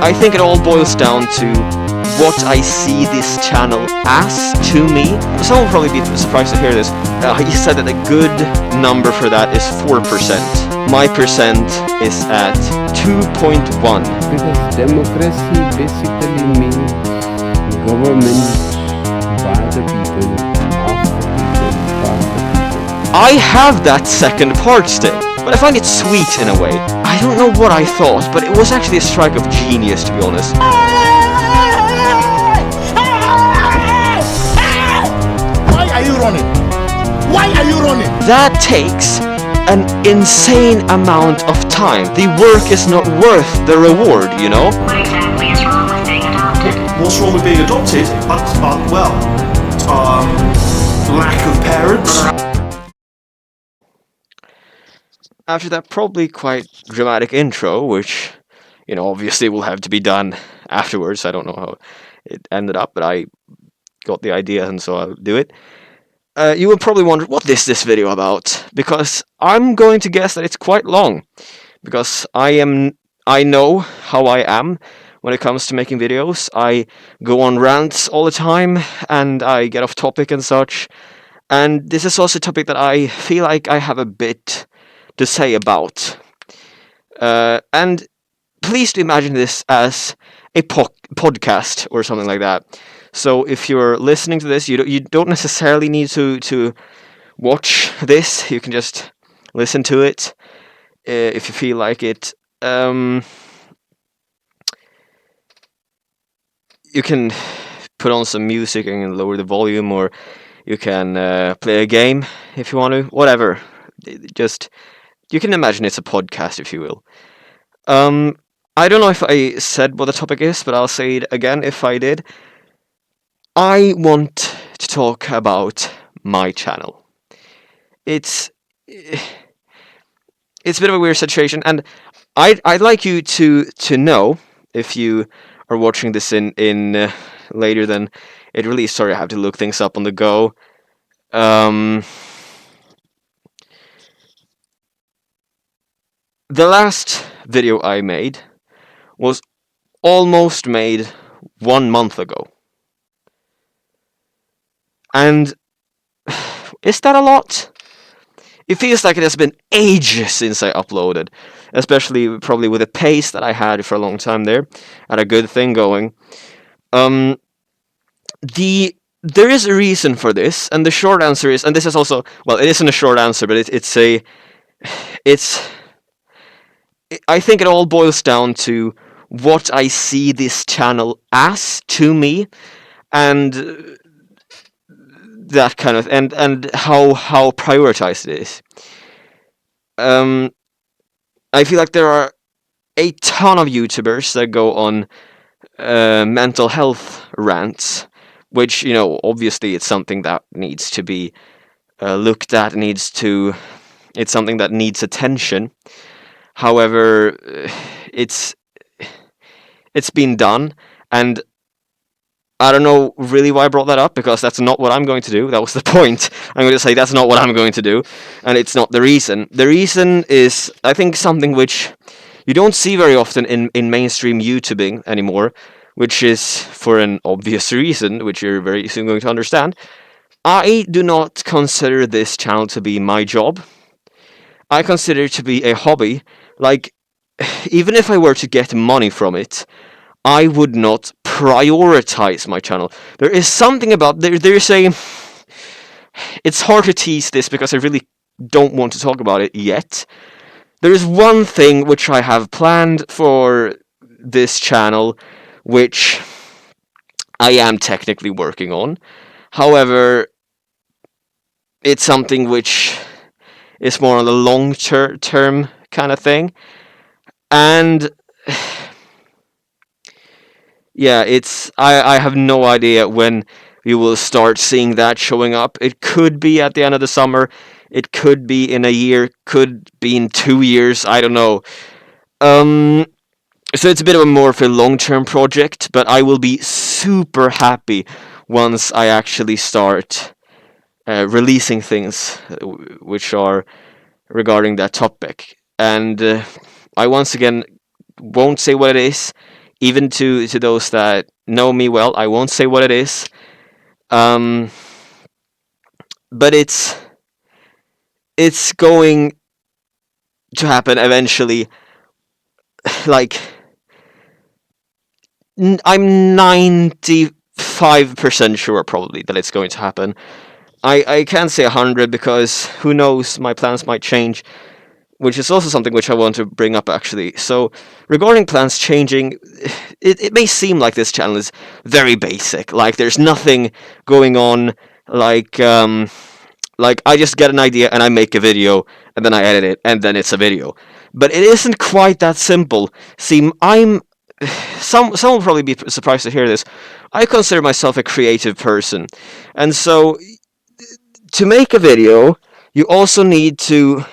I think it all boils down to what I see this channel as to me. Someone will probably be surprised to hear this. He said that a good number for that is 4%. My percent is at 2.1. Because democracy basically means government by the people, of the people, for the people. I have that second part still, but I find it sweet in a way. I don't know what I thought, but it was actually a strike of genius, to be honest. Why are you running? Why are you running? That takes an insane amount of time. The work is not worth the reward, you know? What exactly is wrong with being adopted? What's wrong with being adopted? Lack of parents. After that probably quite dramatic intro, which, you know, obviously will have to be done afterwards. I don't know how it ended up, but I got the idea and so I'll do it. You will probably wonder, what is this video about? Because I'm going to guess that it's quite long. Because I know how I am when it comes to making videos. I go on rants all the time, and I get off topic and such. And this is also a topic that I feel like I have a bit to say about. And please do imagine this as a podcast or something like that. So if you're listening to this, you don't necessarily need to watch this. You can just listen to it if you feel like it. You can put on some music and lower the volume, or you can play a game if you want to. Whatever. Just, you can imagine it's a podcast, if you will. I don't know if I said what the topic is, but I'll say it again if I did. I want to talk about my channel. It's a bit of a weird situation, and I'd like you to know, if you are watching this in later than it released. Sorry, I have to look things up on the go. The last video I made was almost made 1 month ago. And is that a lot? It feels like it has been ages since I uploaded, especially probably with the pace that I had for a long time there. I had a good thing going. There is a reason for this, and the short answer is, and this is also, well, it isn't a short answer, but I think it all boils down to what I see this channel as to me, and that kind of, and how prioritized it is. I feel like there are a ton of YouTubers that go on mental health rants, which, you know, obviously it's something that needs to be looked at, it's something that needs attention. However, it's been done, and I don't know really why I brought that up, because that's not what I'm going to do. That was the point. I'm going to say that's not what I'm going to do, and it's not the reason. The reason is, I think, something which you don't see very often in mainstream YouTubing anymore, which is for an obvious reason, which you're very soon going to understand. I do not consider this channel to be my job. I consider it to be a hobby. Like, even if I were to get money from it, I would not prioritize my channel. There is something about there's a. It's hard to tease this because I really don't want to talk about it yet. There is one thing which I have planned for this channel, which I am technically working on. However, it's something which is more on the long-term kind of thing. And yeah, I have no idea when you will start seeing that showing up. It could be at the end of the summer. It could be in a year. Could be in 2 years. I don't know. So it's a bit of a more of a long-term project, but I will be super happy once I actually start releasing things which are regarding that topic. And I once again won't say what it is even to those that know me well. I won't say what it is. But it's going to happen eventually. Like, I'm 95% sure probably that it's going to happen. I can't say 100 because who knows, my plans might change, which is also something which I want to bring up actually. So, regarding plans changing, it may seem like this channel is very basic, like there's nothing going on, like I just get an idea and I make a video and then I edit it and then it's a video. But it isn't quite that simple. See, some will probably be surprised to hear this. I consider myself a creative person, and so to make a video, you also need to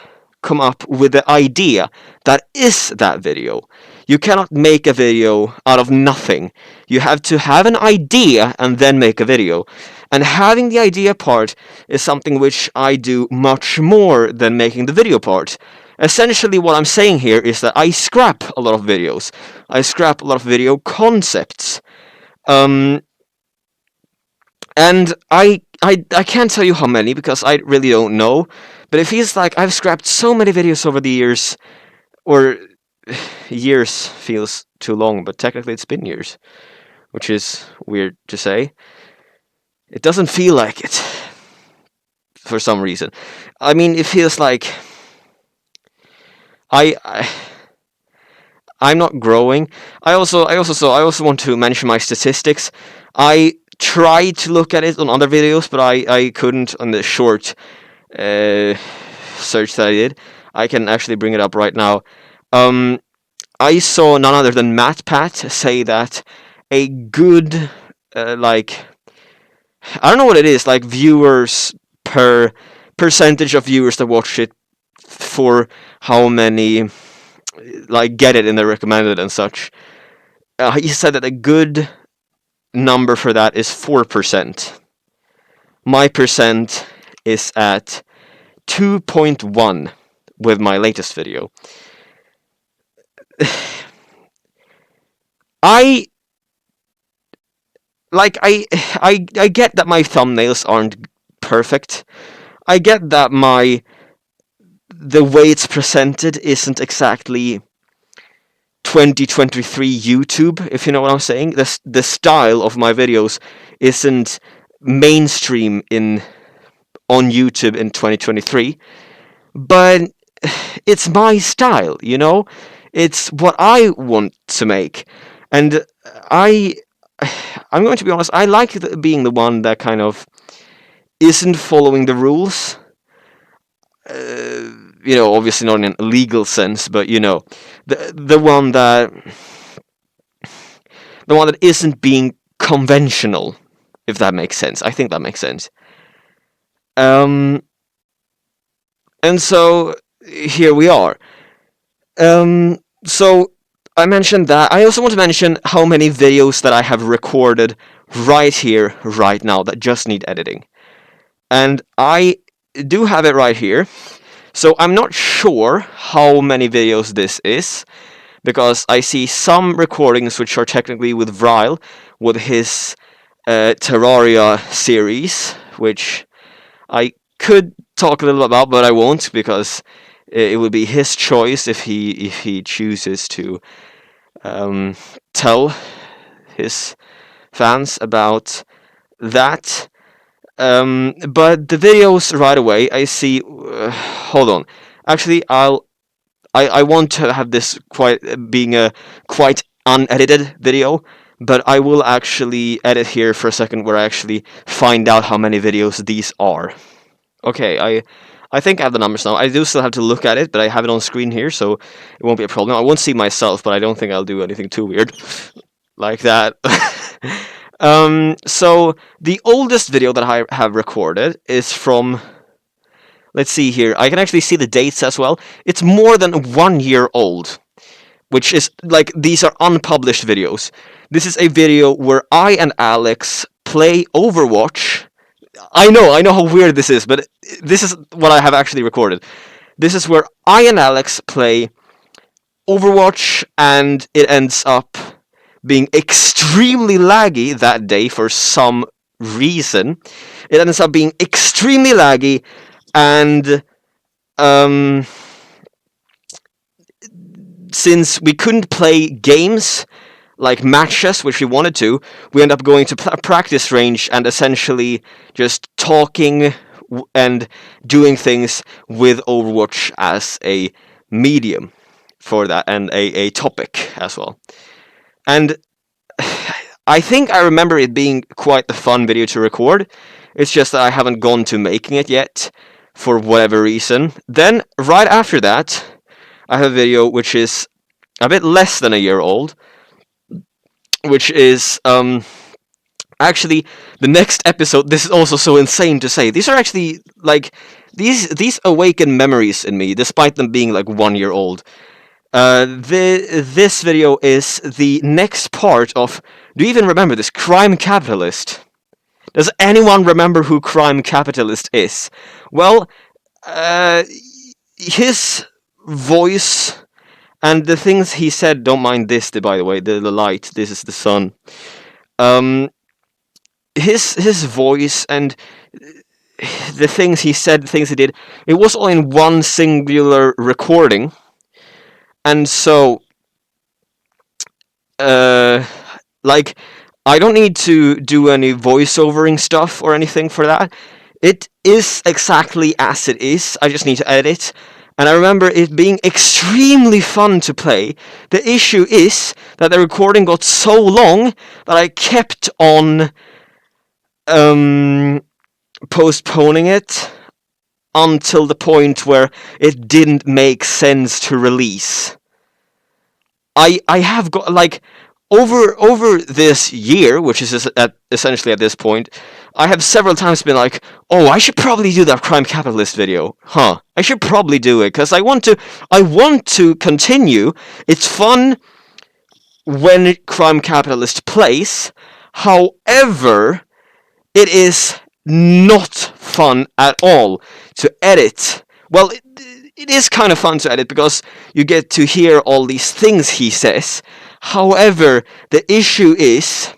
come up with the idea that is that video. You cannot make a video out of nothing. You have to have an idea and then make a video. And having the idea part is something which I do much more than making the video part. Essentially what I'm saying here is that I scrap a lot of videos. I scrap a lot of video concepts. And I can't tell you how many because I really don't know, but it feels like I've scrapped so many videos over the years, or years feels too long, but technically it's been years, which is weird to say. It doesn't feel like it for some reason. I mean, it feels like I'm not growing. I also want to mention my statistics. I tried to look at it on other videos, but I couldn't on the short search that I did. I can actually bring it up right now. I saw none other than MatPat say that a good I don't know what it is, like viewers per percentage of viewers that watch it for how many like get it in the recommended and such. He said that a good number for that is 4%. My percent is at 2.1 with my latest video. I get that my thumbnails aren't perfect. I get that the way it's presented isn't exactly 2023 YouTube, if you know what I'm saying. The style of my videos isn't mainstream on YouTube in 2023, but it's my style, you know? It's what I want to make. And I'm going to be honest, I like being the one that kind of isn't following the rules. Obviously not in a legal sense, but the one that isn't being conventional, if that makes sense. I think that makes sense. And so here we are. So I mentioned that. I also want to mention how many videos that I have recorded right here, right now, that just need editing. And I do have it right here. So I'm not sure how many videos this is, because I see some recordings which are technically with Vryle, with his Terraria series, which I could talk a little about, but I won't, because it would be his choice if he chooses to tell his fans about that. But the videos right away, I see. Hold on. Actually, I want to have this being a quite unedited video, but I will actually edit here for a second where I actually find out how many videos these are. Okay, I think I have the numbers now. I do still have to look at it, but I have it on screen here, so it won't be a problem. I won't see myself, but I don't think I'll do anything too weird like that. So the oldest video that I have recorded is from, let's see here, I can actually see the dates as well. It's more than 1 year old, which is, like, these are unpublished videos. This is a video where I and Alex play Overwatch. I know how weird this is, but this is what I have actually recorded. This is where I and Alex play Overwatch, and it ends up being extremely laggy that day for some reason. It ends up being extremely laggy, and since we couldn't play games like matches, which we wanted to, we end up going to practice range and essentially just talking and doing things with Overwatch as a medium for that, and a topic as well. And I think I remember it being quite the fun video to record. It's just that I haven't gone to making it yet for whatever reason. Then, right after that, I have a video which is a bit less than a year old, which is actually the next episode. This is also so insane to say. These are actually like these awaken memories in me, despite them being like 1 year old. This video is the next part of. Do you even remember this? Krime Kapitalist. Does anyone remember who Krime Kapitalist is? Well, his voice and the things he said. Don't mind this, by the way. The light. This is the sun. His voice and the things he said, the things he did. It was all in one singular recording. And so, like, I don't need to do any voiceovering stuff or anything for that. It is exactly as it is. I just need to edit. And I remember it being extremely fun to play. The issue is that the recording got so long that I kept on postponing it until the point where it didn't make sense to release. I have got, like, over this year, which is essentially at this point, I have several times been like, oh, I should probably do that Krime Kapitalist video. I should probably do it, because I want to continue. It's fun when Krime Kapitalist plays. However, it is not fun at all to edit. Well, it is kind of fun to edit because you get to hear all these things he says. However, the issue is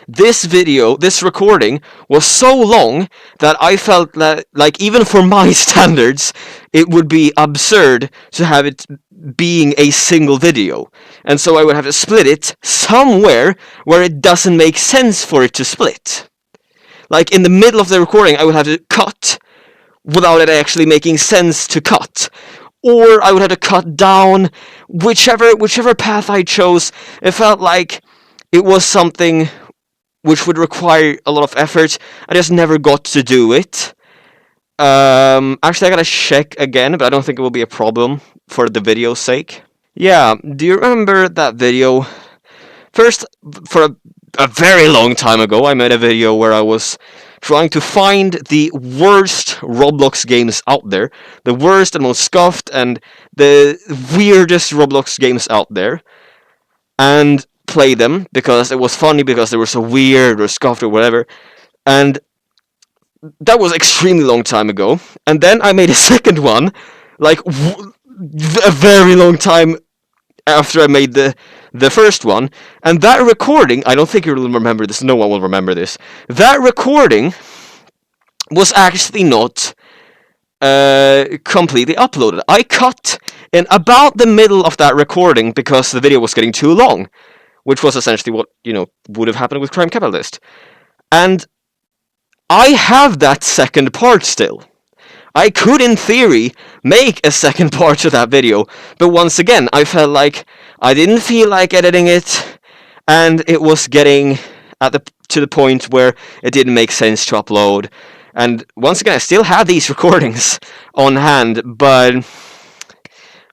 this recording was so long that I felt that, like, even for my standards, it would be absurd to have it being a single video. And so I would have to split it somewhere where it doesn't make sense for it to split. Like, in the middle of the recording, I would have to cut without it actually making sense to cut. Or I would have to cut down. Whichever path I chose, it felt like it was something which would require a lot of effort. I just never got to do it. Actually, I gotta check again, but I don't think it will be a problem for the video's sake. Yeah, do you remember that video? First, for a very long time ago, I made a video where I was trying to find the worst Roblox games out there. The worst and most scuffed and the weirdest Roblox games out there. And play them, because it was funny, because they were so weird or scuffed or whatever. And that was extremely long time ago. And then I made a second one, like a very long time after I made the first one. And that recording, I don't think you'll remember this, no one will remember this. That recording was actually not completely uploaded. I cut in about the middle of that recording because the video was getting too long, which was essentially what, would have happened with Krime Kapitalist. And I have that second part still. I could, in theory, make a second part to that video, but once again, I felt like I didn't feel like editing it, and it was getting to the point where it didn't make sense to upload. And once again, I still have these recordings on hand, but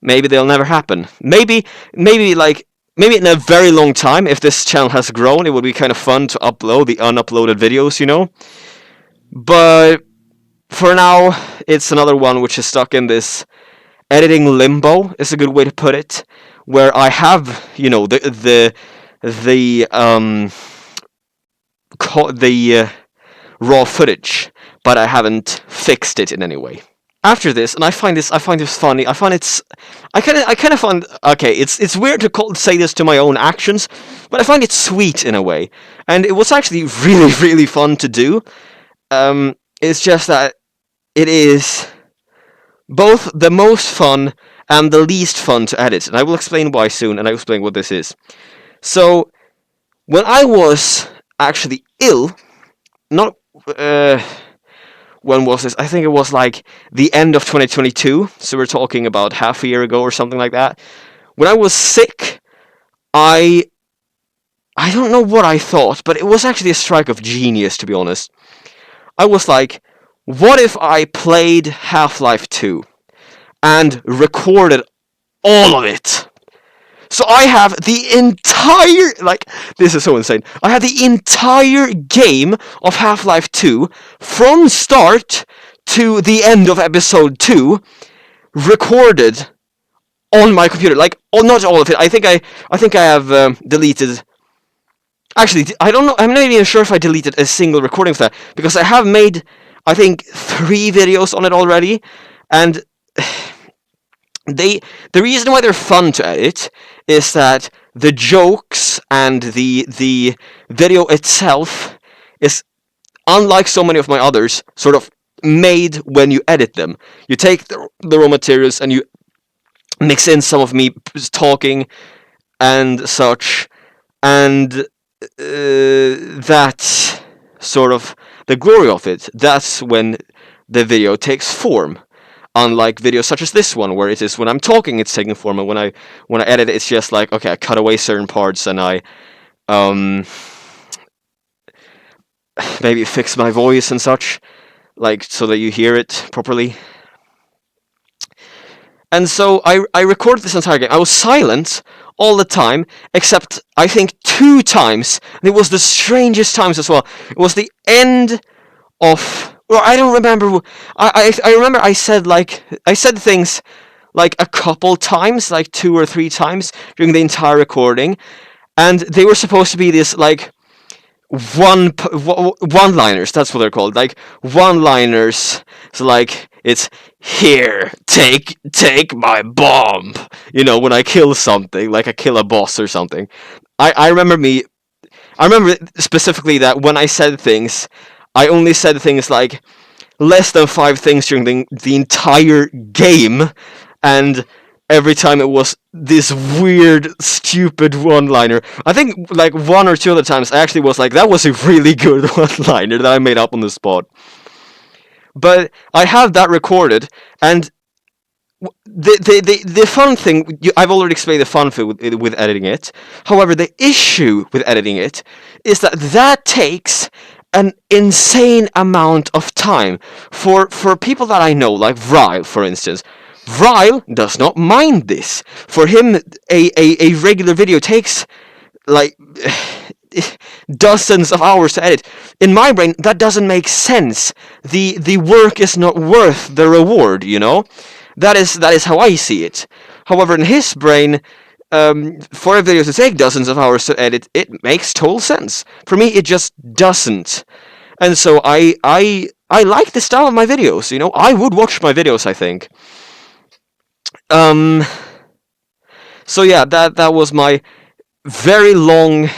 maybe they'll never happen. Maybe in a very long time, if this channel has grown, it would be kind of fun to upload the unuploaded videos, But for now, it's another one which is stuck in this editing limbo, is a good way to put it, where I have, the raw footage, but I haven't fixed it in any way. after this, and I find this funny. I kind of find, okay, it's weird to say this to my own actions, but I find it sweet in a way, and it was actually really, really fun to do. It's just that it is both the most fun and the least fun to edit, and I will explain why soon, and I will explain what this is. So, when I was actually ill, not when was this? I think it was like the end of 2022, so we're talking about half a year ago or something like that. When I was sick, I don't know what I thought, but it was actually a strike of genius, to be honest. I was like, what if I played Half-Life 2 and recorded all of it? So I have the entire, like, this is so insane. I have the entire game of Half-Life 2 from start to the end of episode 2 recorded on my computer. Like, not all of it. I think I have deleted. Actually, I don't know. I'm not even sure if I deleted a single recording of that, because I have made, I think, 3 videos on it already, and the reason why they're fun to edit is that the jokes and the video itself is, unlike so many of my others, sort of made when you edit them. You take the raw materials and you mix in some of me talking and such, and that's sort of the glory of it. That's when the video takes form. Unlike videos such as this one, where it is when I'm talking, it's taking form, and when I edit it, it's just like, okay, I cut away certain parts and I maybe fix my voice and such, like so that you hear it properly. And so I recorded this entire game. I was silent all the time, except I think 2 times. And it was the strangest times as well. It was the end of. Well, I don't remember. I remember I said things like a couple times, like 2 or 3 times during the entire recording, and they were supposed to be this like one-liners. That's what they're called, like one-liners. So like it's here, take my bomb. You know, when I kill something, like I kill a boss or something. I remember specifically that when I said things, I only said things like less than 5 things during the entire game, and every time it was this weird, stupid one-liner. I think like 1 or 2 other times I actually was like, that was a really good one-liner that I made up on the spot. But I have that recorded, and the fun thing, I've already explained the fun thing with editing it. However, the issue with editing it is that takes an insane amount of time. For people that I know, like Vryle, for instance. Vryle does not mind this. For him, a regular video takes like dozens of hours to edit. In my brain, that doesn't make sense. The work is not worth the reward, you know? That is how I see it. However, in his brain, for a video to take dozens of hours to edit, it makes total sense. For me, it just doesn't. And so I like the style of my videos, you know? I would watch my videos, I think. So yeah, that was my very long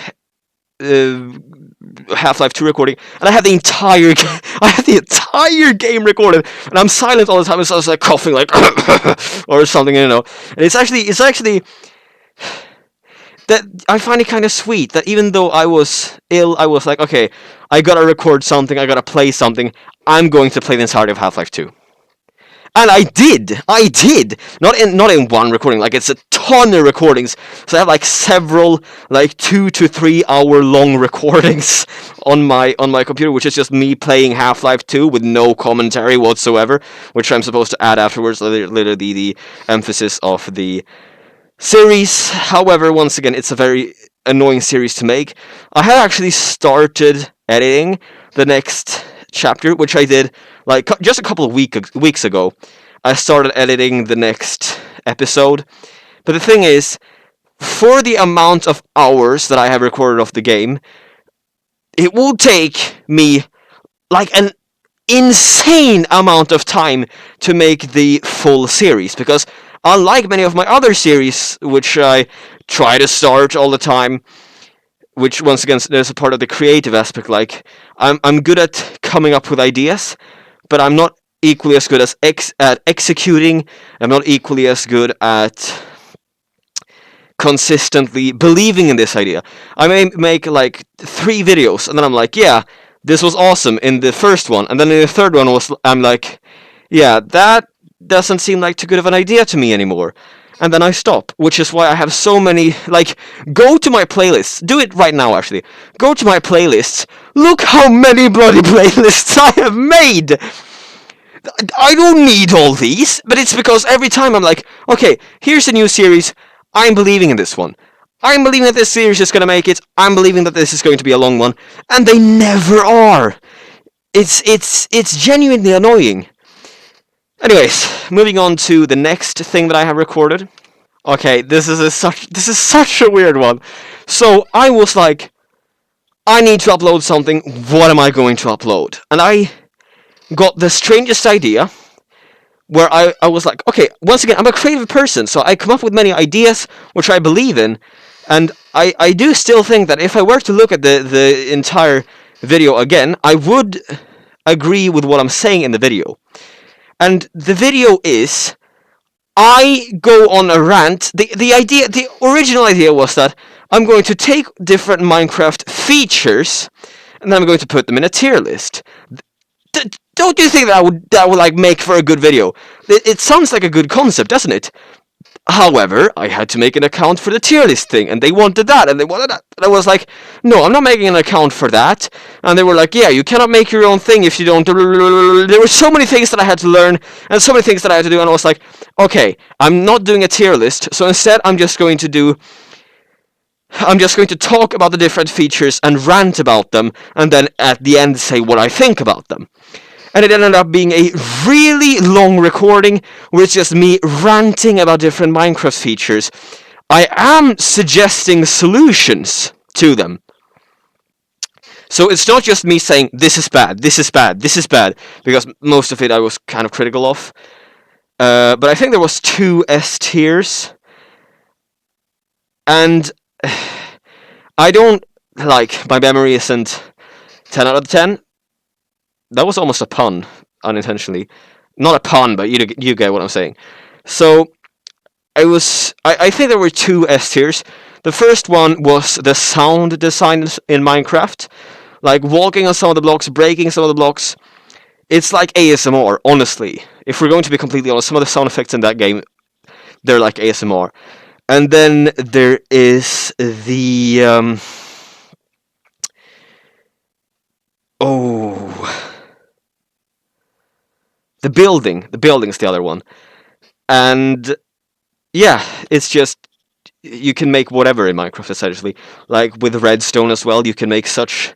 Half-Life 2 recording, and I have the entire game recorded, and I'm silent all the time, so I was like coughing like or something, you know. And it's actually that I find it kind of sweet that even though I was ill, I was like, okay, I gotta record something, I gotta play something, I'm going to play the entirety of Half-Life 2. And I did. Not in one recording. Like, it's a ton of recordings. So I have like several, like 2 to 3 hour long recordings on my computer, which is just me playing Half-Life 2 with no commentary whatsoever, which I'm supposed to add afterwards. Literally the emphasis of the series. However, once again, it's a very annoying series to make. I had actually started editing the next chapter, which I did like just a couple of weeks ago. I started editing the next episode, but the thing is, for the amount of hours that I have recorded of the game, it will take me like insane amount of time to make the full series, because unlike many of my other series, which I try to start all the time, which once again there's a part of the creative aspect, like I'm good at coming up with ideas, but I'm not equally as good as at executing. I'm not equally as good at consistently believing in this idea. I may make like 3 videos and then I'm like, yeah, this was awesome in the first one, and then in the third one I'm like, yeah, that doesn't seem like too good of an idea to me anymore. And then I stop, which is why I have so many, like, go to my playlists. Do it right now, actually. Go to my playlists. Look how many bloody playlists I have made! I don't need all these, but it's because every time I'm like, okay, here's a new series, I'm believing in this one. I'm believing that this series is going to make it, I'm believing that this is going to be a long one, and they never are. It's genuinely annoying. Anyways, moving on to the next thing that I have recorded. Okay, this is such a weird one. So I was like, I need to upload something. What am I going to upload? And I got the strangest idea, where I was like, okay, once again, I'm a creative person, so I come up with many ideas which I believe in, and I do still think that if I were to look at the entire video again, I would agree with what I'm saying in the video. And the video is, I go on a rant. The original idea was that I'm going to take different Minecraft features, and then I'm going to put them in a tier list. Don't you think that would like make for a good video? It sounds like a good concept, doesn't it? However, I had to make an account for the tier list thing, and they wanted that, and they wanted that. And I was like, no, I'm not making an account for that. And they were like, yeah, you cannot make your own thing if you don't... There were so many things that I had to learn, and so many things that I had to do, and I was like, okay, I'm not doing a tier list, so instead I'm just going to talk about the different features and rant about them, and then at the end say what I think about them. And it ended up being a really long recording where it's just me ranting about different Minecraft features. I am suggesting solutions to them. So it's not just me saying, this is bad, this is bad, this is bad, because most of it I was kind of critical of. But I think there was 2 S tiers. And I don't, like, my memory isn't 10 out of 10. That was almost a pun, unintentionally. Not a pun, but you get what I'm saying. So, I think there were 2 S tiers. The first one was the sound design in Minecraft. Like, walking on some of the blocks, breaking some of the blocks. It's like ASMR, honestly. If we're going to be completely honest, some of the sound effects in that game, they're like ASMR. And then there is the... The building's the other one. And yeah, it's just, you can make whatever in Minecraft, essentially. Like with redstone as well, you can make such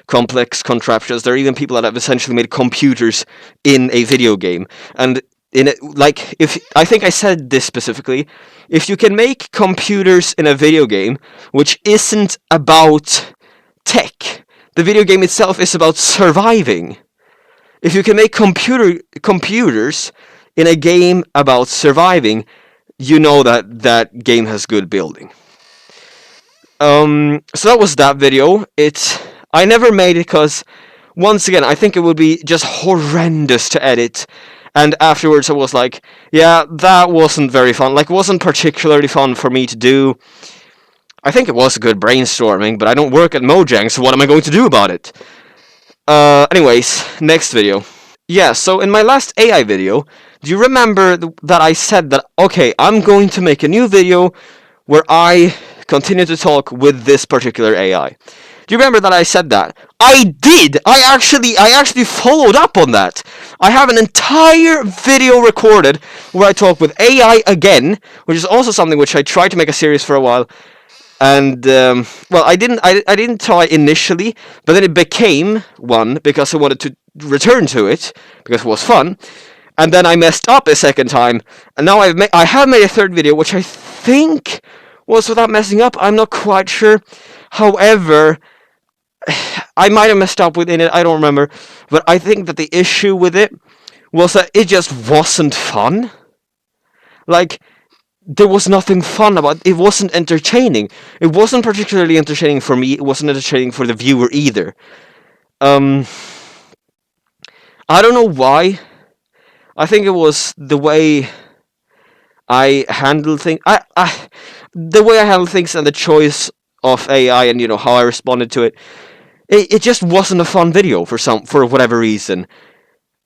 complex contraptions. There are even people that have essentially made computers in a video game. And in it, like, if I think I said this specifically, if you can make computers in a video game which isn't about tech, the video game itself is about surviving. If you can make computers in a game about surviving, you know that game has good building. So that was that video. I never made it because, once again, I think it would be just horrendous to edit. And afterwards I was like, yeah, that wasn't very fun. Like, it wasn't particularly fun for me to do. I think it was good brainstorming, but I don't work at Mojang, so what am I going to do about it? Anyways, next video. Yeah, so in my last AI video, do you remember that I said that, okay, I'm going to make a new video where I continue to talk with this particular AI? Do you remember that I said that? I did! I actually followed up on that! I have an entire video recorded where I talk with AI again, which is also something which I tried to make a series for a while. And, well, I didn't try initially, but then it became one because I wanted to return to it, because it was fun. And then I messed up a second time, and now I have made a third video, which I think was without messing up. I'm not quite sure. However, I might have messed up within it, I don't remember, but I think that the issue with it was that it just wasn't fun. Like, there was nothing fun about it. It wasn't entertaining. It wasn't particularly entertaining for me. It wasn't entertaining for the viewer either. I don't know why. I think it was the way I handled things. The way I handled things and the choice of AI and how I responded to it. It just wasn't a fun video for whatever reason.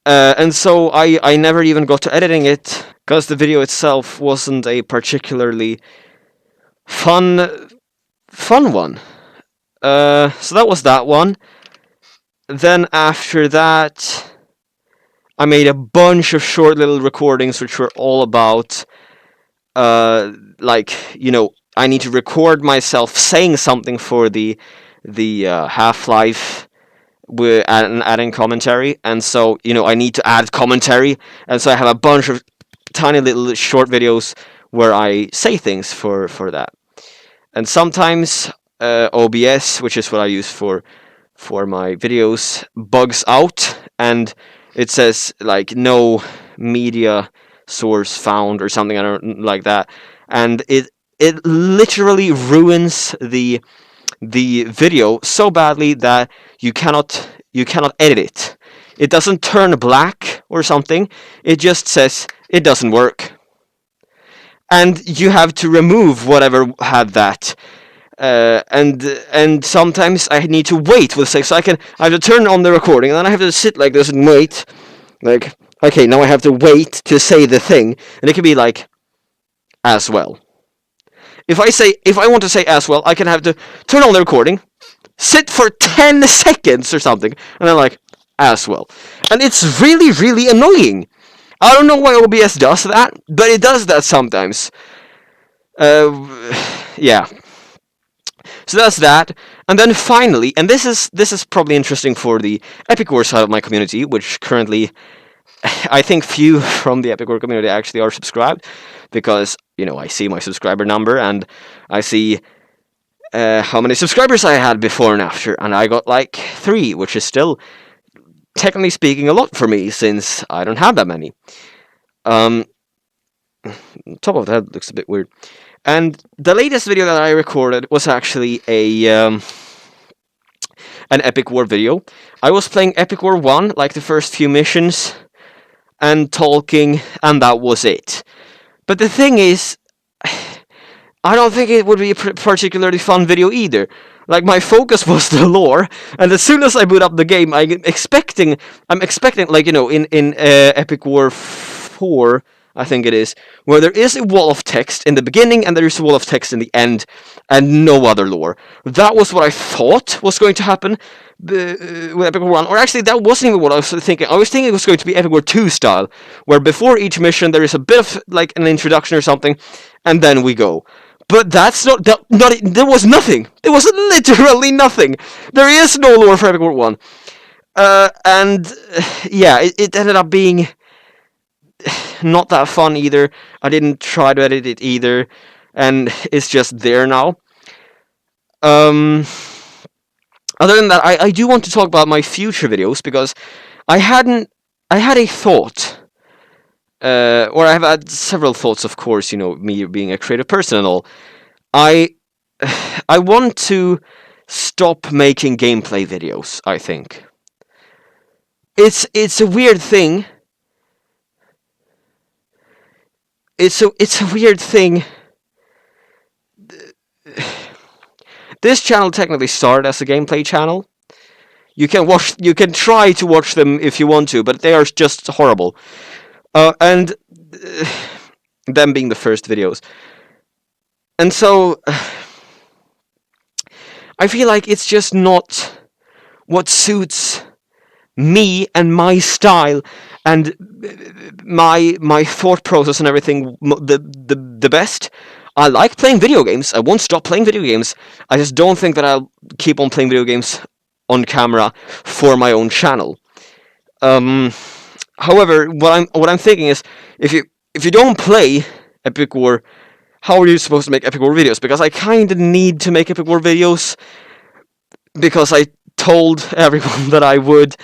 And so I never even got to editing it because the video itself wasn't a particularly fun one. So that was that one. Then after that, I made a bunch of short little recordings which were all about, I need to record myself saying something for the Half-Life with adding commentary, and so I need to add commentary, and so I have a bunch of tiny little short videos where I say things for that. And sometimes OBS, which is what I use for my videos, bugs out and it says like no media source found or something, I don't like that, and it literally ruins the video so badly that you cannot edit it. It doesn't turn black or something. It just says it doesn't work, and you have to remove whatever had that. And sometimes I need to wait with sex, so I have to turn on the recording, and then I have to sit like this and wait. Like, okay, now I have to wait to say the thing, and it can be like, as well. If I want to say as well, I can have to turn on the recording, sit for 10 seconds or something, and then like, as well. And it's really, really annoying. I don't know why OBS does that, but it does that sometimes. Yeah. So that's that. And then finally, and this is probably interesting for the Epic War side of my community, which currently I think few from the Epic War community actually are subscribed, because I see my subscriber number and I see how many subscribers I had before and after, and I got like 3, which is still, technically speaking, a lot for me since I don't have that many. Top of that looks a bit weird. And the latest video that I recorded was actually an Epic War video. I was playing Epic War 1, like the first few missions, and talking, and that was it. But the thing is, I don't think it would be a particularly fun video either. Like, my focus was the lore, and as soon as I boot up the game, I'm expecting, like, in Epic War 4, I think it is, where there is a wall of text in the beginning and there is a wall of text in the end, and no other lore. That was what I thought was going to happen with Epic War 1, or actually that wasn't even what I was thinking. I was thinking it was going to be Epic War 2 style, where before each mission there is a bit of like an introduction or something, and then we go. But that's not there was nothing. There was literally nothing. There is no lore for Epic War 1. And yeah, it ended up being not that fun either. I didn't try to edit it either, and it's just there now. Other than that, I do want to talk about my future videos, because I had a thought, or I have had several thoughts, of course, me being a creative person and all. I want to stop making gameplay videos, I think. It's a weird thing. It's a weird thing. This channel technically started as a gameplay channel. You can try to watch them if you want to, but they are just horrible. And them being the first videos. And so I feel like it's just not what suits me and my style and my thought process and everything the best. I like playing video games. I won't stop playing video games. I just don't think that I'll keep on playing video games on camera for my own channel. However, what I'm thinking is, if you don't play Epic War, how are you supposed to make Epic War videos? Because I kind of need to make Epic War videos, because I told everyone that I would,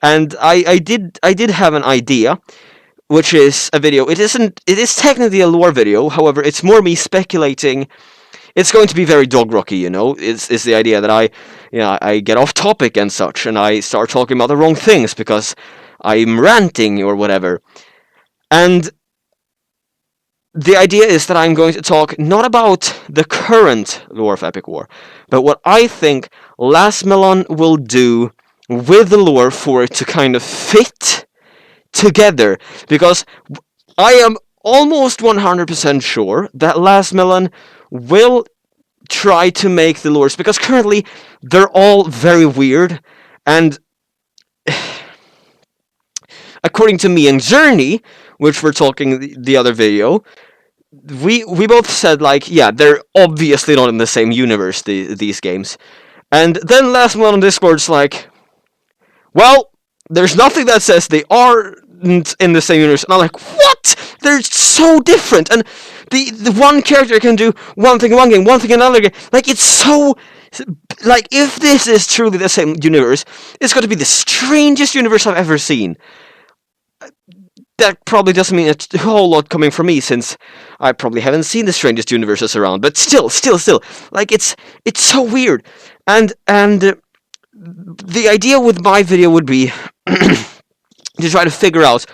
and I did have an idea, which is a video. It is technically a lore video, however, it's more me speculating. It's going to be very Dogrocky, you know. It's the idea that I get off topic and such, and I start talking about the wrong things because I'm ranting or whatever. And the idea is that I'm going to talk not about the current lore of Epic War, but what I think Last Melon will do with the lore for it to kind of fit together. Because I am almost 100% sure that Last Melon will try to make the lures, because currently they're all very weird, and according to me and Journey, which we're talking the other video, we both said, like, yeah, they're obviously not in the same universe, these games. And then Last One on Discord's like, well, there's nothing that says they aren't in the same universe. And I'm like, what? They're so different. And the one character can do one thing in one game, one thing in another game. Like, it's so... Like, if this is truly the same universe, it's going to be the strangest universe I've ever seen. That probably doesn't mean a whole lot coming from me, since I probably haven't seen the strangest universes around. But still, like, it's so weird. And the idea with my video would be to try to figure out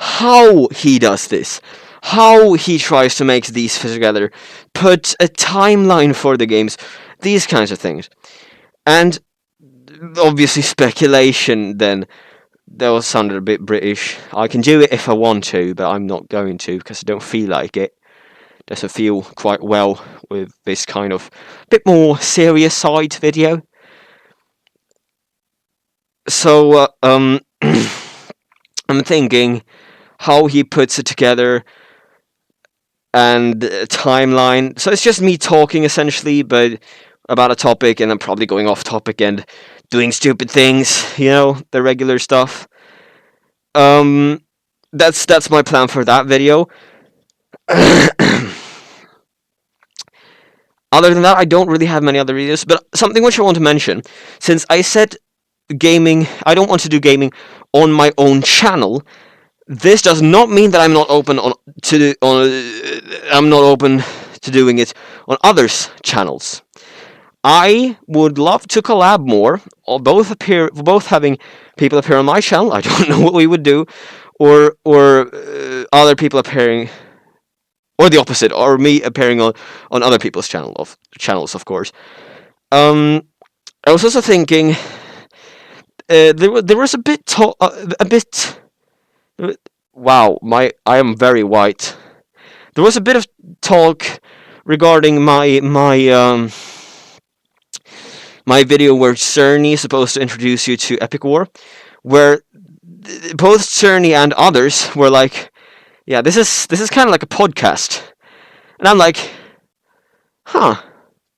how he does this, how he tries to make these fit together, put a timeline for the games, these kinds of things. And obviously speculation then. That was sounded a bit British. I can do it if I want to, but I'm not going to because I don't feel like it. Doesn't feel quite well with this kind of bit more serious side video. So I'm thinking how he puts it together and timeline. So it's just me talking essentially, but about a topic, and then probably going off topic and doing stupid things, you know, the regular stuff. That's my plan for that video. Other than that, I don't really have many other videos, but something which I want to mention, since I said gaming, I don't want to do gaming on my own channel. This does not mean that I'm not open I'm not open to doing it on others' channels. I would love to collab more, or both having people appear on my channel. I don't know what we would do, or other people appearing, or the opposite, or me appearing on other people's channels, of course. I was also thinking there was a bit wow, I am very white. There was a bit of talk regarding my video where Cerny is supposed to introduce you to Epic War, where both Cerny and others were like, yeah, this is kind of like a podcast. And I'm like,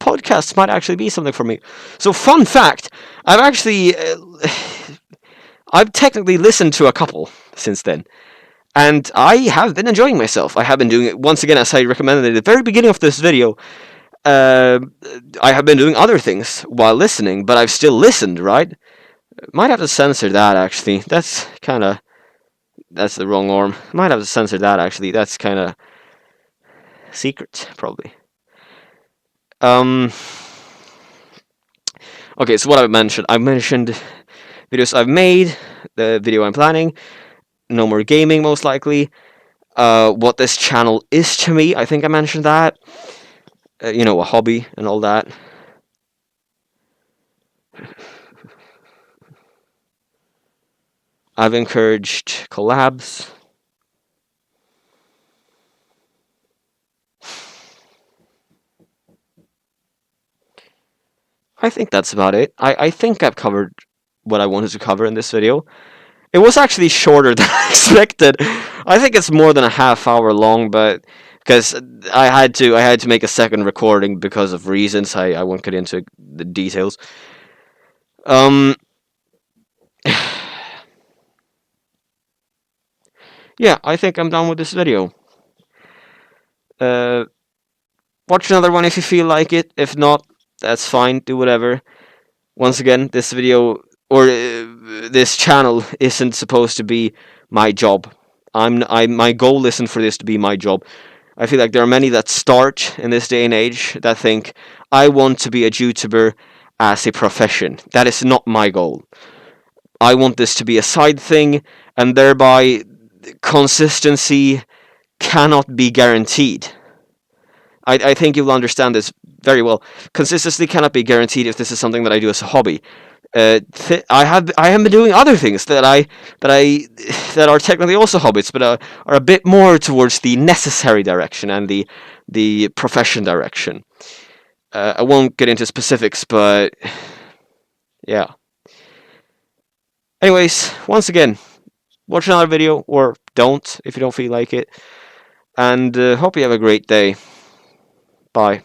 podcasts might actually be something for me. So fun fact, I've technically listened to a couple since then. And I have been enjoying myself. I have been doing it, once again, as I recommended at the very beginning of this video, I have been doing other things while listening, but I've still listened, right? Might have to censor that, actually. That's the wrong arm. Might have to censor that, actually. That's kind of secret, probably. Okay, so what I've mentioned videos I've made, the video I'm planning, no more gaming, most likely. What this channel is to me, I think I mentioned that. You know, a hobby and all that. I've encouraged collabs. I think that's about it. I think I've covered what I wanted to cover in this video. It was actually shorter than I expected. I think it's more than a half hour long, but because I had to make a second recording because of reasons I won't get into the details. Yeah, I think I'm done with this video. Watch another one if you feel like it. If not, that's fine. Do whatever. Once again, this video or this channel isn't supposed to be my job. My goal isn't for this to be my job. I feel like there are many that start in this day and age that think I want to be a YouTuber as a profession. That is not my goal. I want this to be a side thing, and thereby consistency cannot be guaranteed. I think you'll understand this very well. Consistency cannot be guaranteed if this is something that I do as a hobby. I have been doing other things that are technically also hobbies, but are a bit more towards the necessary direction and the profession direction. I won't get into specifics, but yeah. Anyways, once again, watch another video or don't if you don't feel like it, and hope you have a great day. Bye.